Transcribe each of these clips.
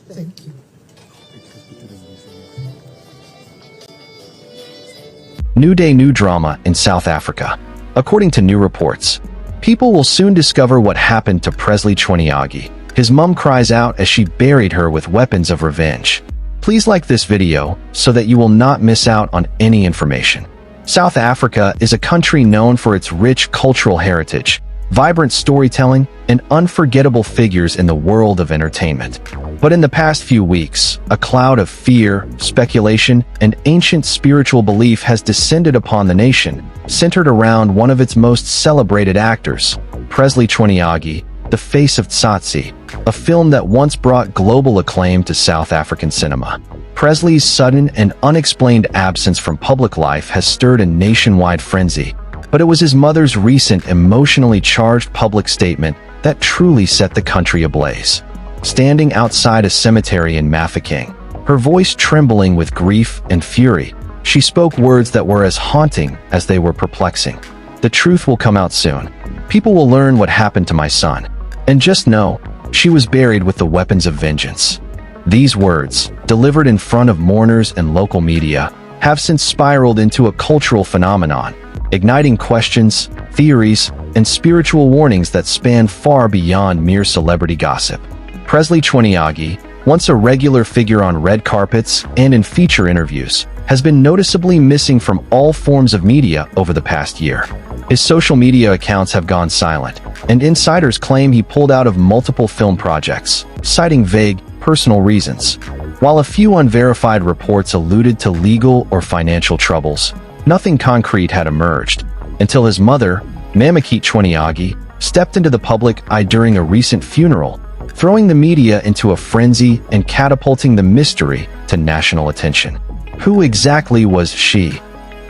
Thank you. New day, new drama in South Africa. According to new reports, people will soon discover what happened to Presley Chweneyagae. His mum cries out as she buried her with weapons of revenge. Please like this video so that you will not miss out on any information. South Africa is a country known for its rich cultural heritage, vibrant storytelling, and unforgettable figures in the world of entertainment. But in the past few weeks, a cloud of fear, speculation, and ancient spiritual belief has descended upon the nation, centered around one of its most celebrated actors, Presley Chweneyagae, the face of Tsotsi, a film that once brought global acclaim to South African cinema. Presley's sudden and unexplained absence from public life has stirred a nationwide frenzy, but it was his mother's recent emotionally charged public statement that truly set the country ablaze. Standing outside a cemetery in Mafeking, her voice trembling with grief and fury, she spoke words that were as haunting as they were perplexing. The truth will come out soon. People will learn what happened to my son. And just know, she was buried with the weapons of vengeance. These words, delivered in front of mourners and local media, have since spiraled into a cultural phenomenon, igniting questions, theories, and spiritual warnings that span far beyond mere celebrity gossip. Presley Chweneyagae, once a regular figure on red carpets and in feature interviews, has been noticeably missing from all forms of media over the past year. His social media accounts have gone silent, and insiders claim he pulled out of multiple film projects, citing vague, personal reasons. While a few unverified reports alluded to legal or financial troubles, nothing concrete had emerged, until his mother, Mamekete Chweneyagae, stepped into the public eye during a recent funeral, throwing the media into a frenzy and catapulting the mystery to national attention. Who exactly was she?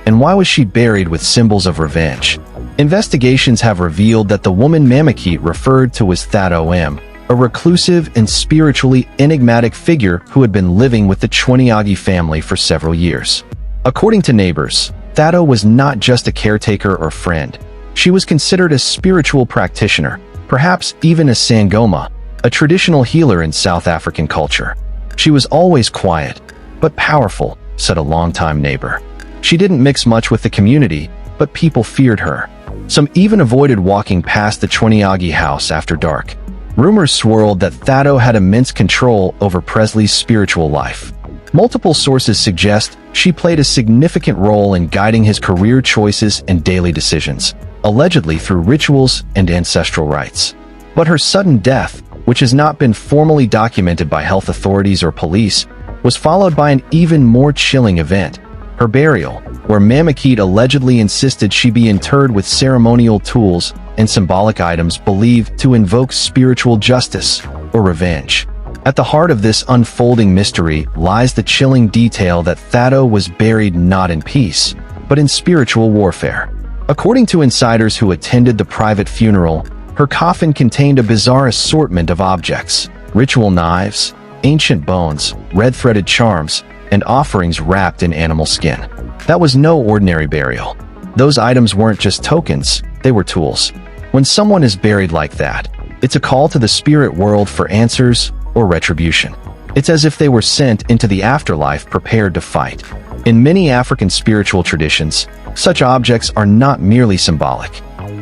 And why was she buried with symbols of revenge? Investigations have revealed that the woman Mamekete referred to was Thado M., a reclusive and spiritually enigmatic figure who had been living with the Chweneyagae family for several years. According to neighbors, Thado was not just a caretaker or friend. She was considered a spiritual practitioner, perhaps even a Sangoma, a traditional healer in South African culture. She was always quiet, but powerful, said a longtime neighbor. She didn't mix much with the community, but people feared her. Some even avoided walking past the Chweneyagae house after dark. Rumors swirled that Thado had immense control over Presley's spiritual life. Multiple sources suggest she played a significant role in guiding his career choices and daily decisions, allegedly through rituals and ancestral rites. But her sudden death, which has not been formally documented by health authorities or police, was followed by an even more chilling event: her burial, where Mamekete allegedly insisted she be interred with ceremonial tools and symbolic items believed to invoke spiritual justice or revenge. At the heart of this unfolding mystery lies the chilling detail that Thado was buried not in peace, but in spiritual warfare. According to insiders who attended the private funeral, her coffin contained a bizarre assortment of objects: ritual knives, ancient bones, red-threaded charms, and offerings wrapped in animal skin. That was no ordinary burial. Those items weren't just tokens, they were tools. When someone is buried like that, it's a call to the spirit world for answers or retribution. It's as if they were sent into the afterlife prepared to fight. In many African spiritual traditions, such objects are not merely symbolic.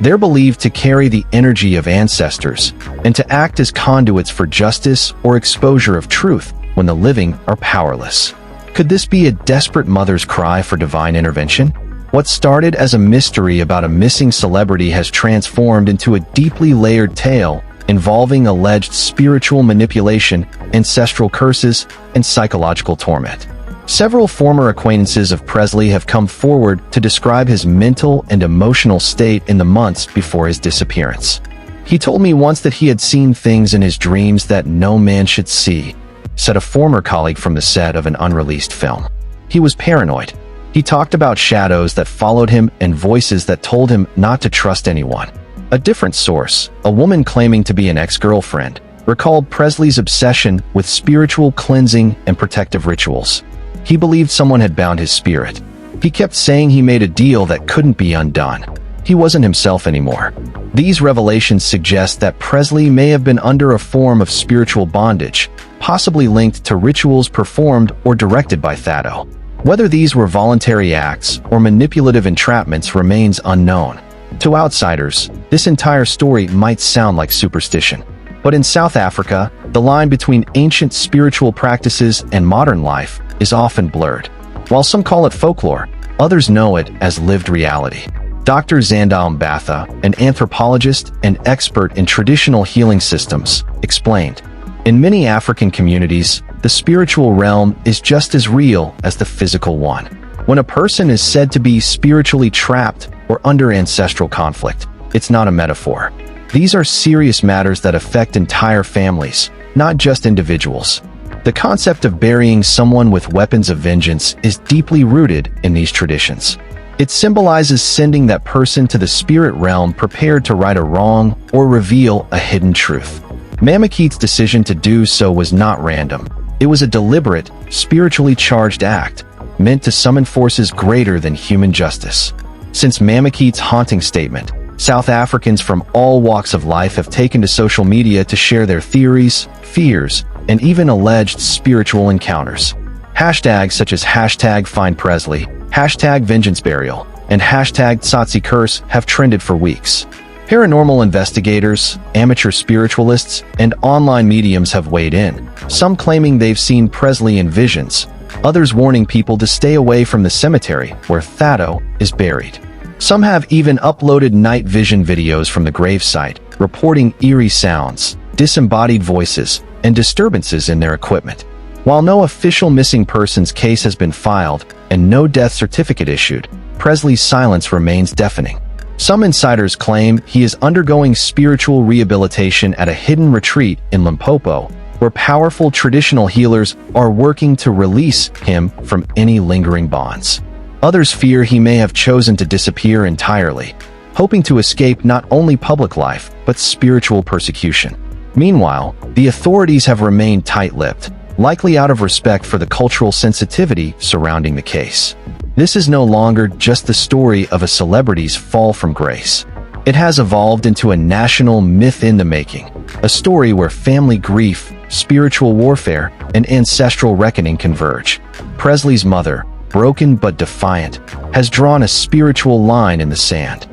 They're believed to carry the energy of ancestors and to act as conduits for justice or exposure of truth when the living are powerless. Could this be a desperate mother's cry for divine intervention? What started as a mystery about a missing celebrity has transformed into a deeply layered tale involving alleged spiritual manipulation, ancestral curses, and psychological torment. Several former acquaintances of Presley have come forward to describe his mental and emotional state in the months before his disappearance. He told me once that he had seen things in his dreams that no man should see, said a former colleague from the set of an unreleased film. He was paranoid. He talked about shadows that followed him and voices that told him not to trust anyone. A different source, a woman claiming to be an ex-girlfriend, recalled Presley's obsession with spiritual cleansing and protective rituals. He believed someone had bound his spirit. He kept saying he made a deal that couldn't be undone. he wasn't himself anymore. These revelations suggest that Presley may have been under a form of spiritual bondage, possibly linked to rituals performed or directed by Thado. Whether these were voluntary acts or manipulative entrapments remains unknown. To outsiders, this entire story might sound like superstition. But in South Africa, the line between ancient spiritual practices and modern life is often blurred. While some call it folklore, others know it as lived reality. Dr. Zandile Mbatha, an anthropologist and expert in traditional healing systems, explained, "In many African communities, the spiritual realm is just as real as the physical one. When a person is said to be spiritually trapped or under ancestral conflict, it's not a metaphor. These are serious matters that affect entire families, not just individuals." The concept of burying someone with weapons of vengeance is deeply rooted in these traditions. It symbolizes sending that person to the spirit realm prepared to right a wrong or reveal a hidden truth. Mamakeet's decision to do so was not random. It was a deliberate, spiritually charged act, meant to summon forces greater than human justice. Since Mamakeet's haunting statement, South Africans from all walks of life have taken to social media to share their theories, fears, and even alleged spiritual encounters. Hashtags such as #FindPresley, #VengeanceBurial, and #Tsotsi have trended for weeks. Paranormal investigators, amateur spiritualists, and online mediums have weighed in, some claiming they've seen Presley in visions, others warning people to stay away from the cemetery where Thado is buried. Some have even uploaded night vision videos from the gravesite, reporting eerie sounds, disembodied voices, and disturbances in their equipment. While no official missing persons case has been filed and no death certificate issued, Presley's silence remains deafening. Some insiders claim he is undergoing spiritual rehabilitation at a hidden retreat in Limpopo, where powerful traditional healers are working to release him from any lingering bonds. Others fear he may have chosen to disappear entirely, hoping to escape not only public life, but spiritual persecution. Meanwhile, the authorities have remained tight-lipped, likely out of respect for the cultural sensitivity surrounding the case. This is no longer just the story of a celebrity's fall from grace. It has evolved into a national myth in the making, a story where family grief, spiritual warfare, and ancestral reckoning converge. Presley's mother, broken but defiant, has drawn a spiritual line in the sand.